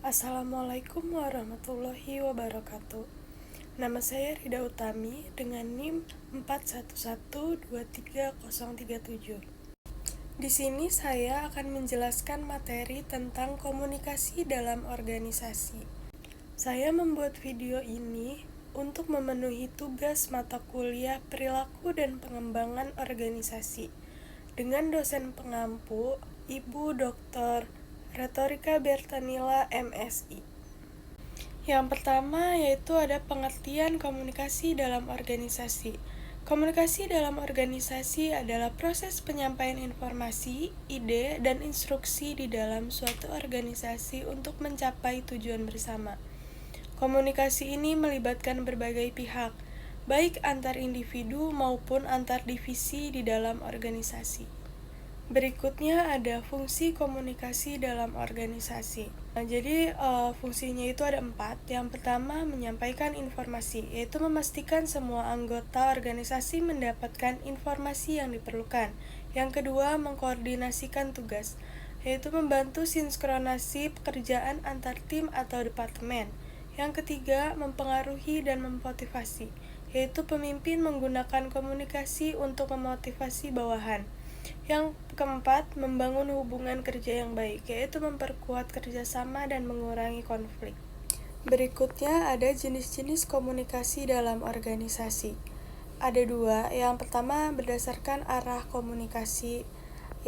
Assalamualaikum warahmatullahi wabarakatuh. Nama saya Rida Utami dengan NIM 41123037. Di sini saya akan menjelaskan materi tentang komunikasi dalam organisasi. Saya membuat video ini untuk memenuhi tugas mata kuliah Perilaku dan Pengembangan Organisasi dengan dosen pengampu Ibu Dr. Retorika Bertanila MSI. Yang pertama yaitu ada pengertian komunikasi dalam organisasi. Komunikasi dalam organisasi adalah proses penyampaian informasi, ide, dan instruksi di dalam suatu organisasi untuk mencapai tujuan bersama. Komunikasi ini melibatkan berbagai pihak, baik antar individu maupun antar divisi di dalam organisasi. Berikutnya ada fungsi komunikasi dalam organisasi. Jadi fungsinya itu ada 4. Yang pertama, menyampaikan informasi, yaitu memastikan semua anggota organisasi mendapatkan informasi yang diperlukan. Yang kedua, mengkoordinasikan tugas, yaitu membantu sinkronasi pekerjaan antar tim atau departemen. Yang ketiga, mempengaruhi dan memotivasi, yaitu pemimpin menggunakan komunikasi untuk memotivasi bawahan. Yang keempat, membangun hubungan kerja yang baik, yaitu memperkuat kerjasama dan mengurangi konflik. Berikutnya ada jenis-jenis komunikasi dalam organisasi. Ada 2, yang pertama berdasarkan arah komunikasi,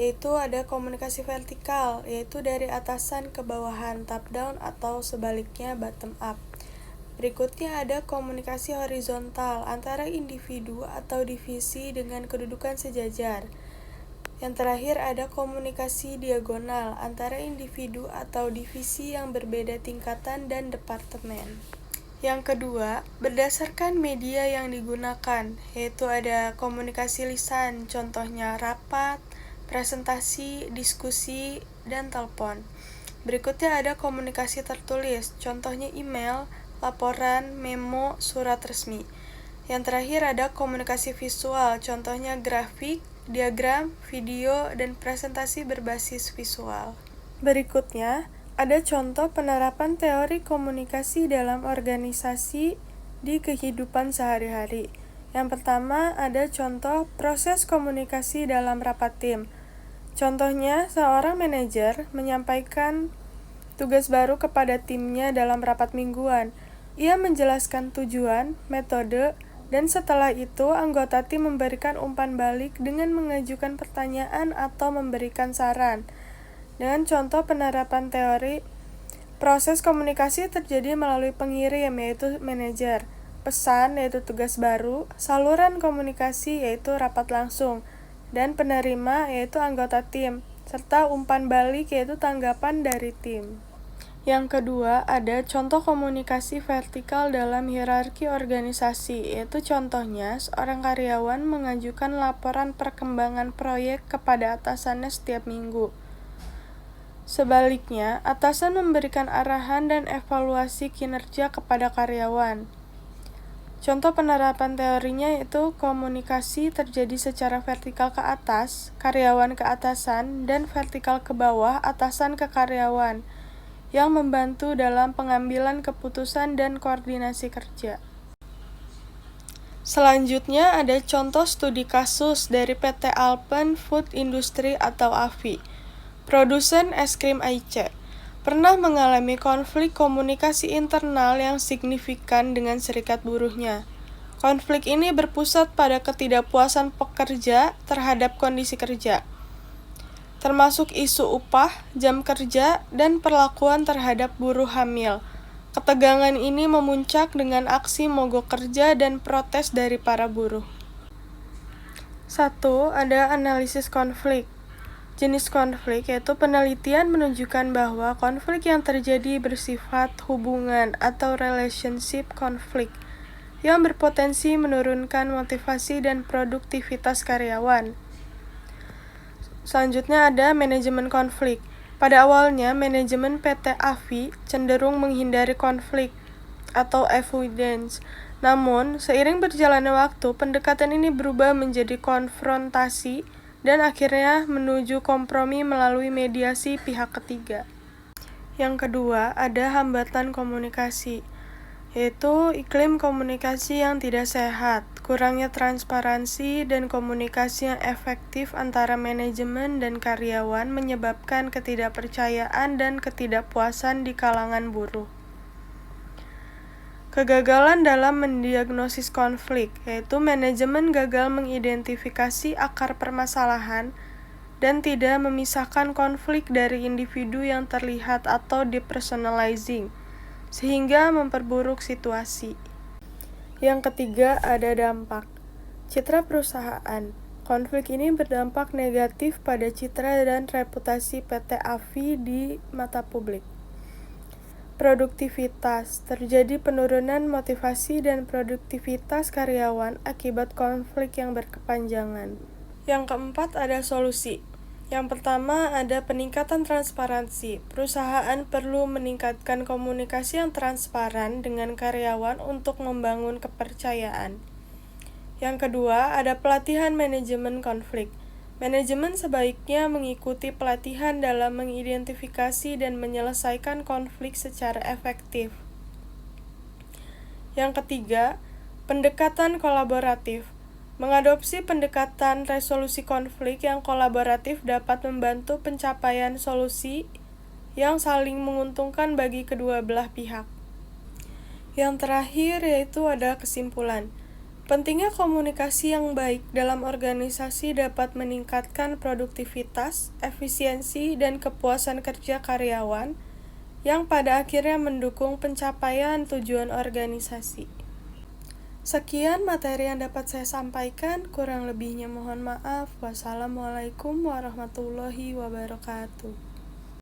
yaitu ada komunikasi vertikal, yaitu dari atasan ke bawahan, top down, atau sebaliknya bottom up. Berikutnya ada komunikasi horizontal, antara individu atau divisi dengan kedudukan sejajar. Yang terakhir ada komunikasi diagonal, antara individu atau divisi yang berbeda tingkatan dan departemen. Yang kedua, berdasarkan media yang digunakan, yaitu ada komunikasi lisan, contohnya rapat, presentasi, diskusi, dan telepon. Berikutnya ada komunikasi tertulis, contohnya email, laporan, memo, surat resmi. Yang terakhir ada komunikasi visual, contohnya grafik, diagram, video, dan presentasi berbasis visual. Berikutnya, ada contoh penerapan teori komunikasi dalam organisasi di kehidupan sehari-hari. Yang pertama, ada contoh proses komunikasi dalam rapat tim. Contohnya, seorang manajer menyampaikan tugas baru kepada timnya dalam rapat mingguan. Ia menjelaskan tujuan, metode, dan setelah itu anggota tim memberikan umpan balik dengan mengajukan pertanyaan atau memberikan saran. Dengan contoh penerapan teori, proses komunikasi terjadi melalui pengirim yaitu manajer, pesan yaitu tugas baru, saluran komunikasi yaitu rapat langsung, dan penerima yaitu anggota tim, serta umpan balik yaitu tanggapan dari tim. Yang kedua, ada contoh komunikasi vertikal dalam hierarki organisasi, yaitu contohnya seorang karyawan mengajukan laporan perkembangan proyek kepada atasannya setiap minggu. Sebaliknya, atasan memberikan arahan dan evaluasi kinerja kepada karyawan. Contoh penerapan teorinya yaitu komunikasi terjadi secara vertikal ke atas, karyawan ke atasan, dan vertikal ke bawah, atasan ke karyawan, yang membantu dalam pengambilan keputusan dan koordinasi kerja. Selanjutnya ada contoh studi kasus dari PT Alpen Food Industry atau AFI. Produsen es krim Aice pernah mengalami konflik komunikasi internal yang signifikan dengan serikat buruhnya. Konflik ini berpusat pada ketidakpuasan pekerja terhadap kondisi kerja, termasuk isu upah, jam kerja, dan perlakuan terhadap buruh hamil. Ketegangan ini memuncak dengan aksi mogok kerja dan protes dari para buruh. 1. Ada analisis konflik. Jenis konflik yaitu penelitian menunjukkan bahwa konflik yang terjadi bersifat hubungan atau relationship konflik yang berpotensi menurunkan motivasi dan produktivitas karyawan. Selanjutnya ada manajemen konflik. Pada awalnya, manajemen PT AFI cenderung menghindari konflik atau avoidance. Namun, seiring berjalannya waktu, pendekatan ini berubah menjadi konfrontasi dan akhirnya menuju kompromi melalui mediasi pihak ketiga. Yang kedua, ada hambatan komunikasi, yaitu iklim komunikasi yang tidak sehat, kurangnya transparansi dan komunikasi yang efektif antara manajemen dan karyawan menyebabkan ketidakpercayaan dan ketidakpuasan di kalangan buruh. Kegagalan dalam mendiagnosis konflik, yaitu manajemen gagal mengidentifikasi akar permasalahan dan tidak memisahkan konflik dari individu yang terlihat atau depersonalizing, sehingga memperburuk situasi. Yang ketiga, ada dampak. Citra perusahaan. Konflik ini berdampak negatif pada citra dan reputasi PT AFI di mata publik. Produktivitas. Terjadi penurunan motivasi dan produktivitas karyawan akibat konflik yang berkepanjangan. Yang keempat, ada solusi. Yang pertama, ada peningkatan transparansi. Perusahaan perlu meningkatkan komunikasi yang transparan dengan karyawan untuk membangun kepercayaan. Yang kedua, ada pelatihan manajemen konflik. Manajemen sebaiknya mengikuti pelatihan dalam mengidentifikasi dan menyelesaikan konflik secara efektif. Yang ketiga, pendekatan kolaboratif. Mengadopsi pendekatan resolusi konflik yang kolaboratif dapat membantu pencapaian solusi yang saling menguntungkan bagi kedua belah pihak. Yang terakhir yaitu ada kesimpulan. Pentingnya komunikasi yang baik dalam organisasi dapat meningkatkan produktivitas, efisiensi, dan kepuasan kerja karyawan yang pada akhirnya mendukung pencapaian tujuan organisasi. Sekian materi yang dapat saya sampaikan, kurang lebihnya mohon maaf. Wassalamualaikum warahmatullahi wabarakatuh.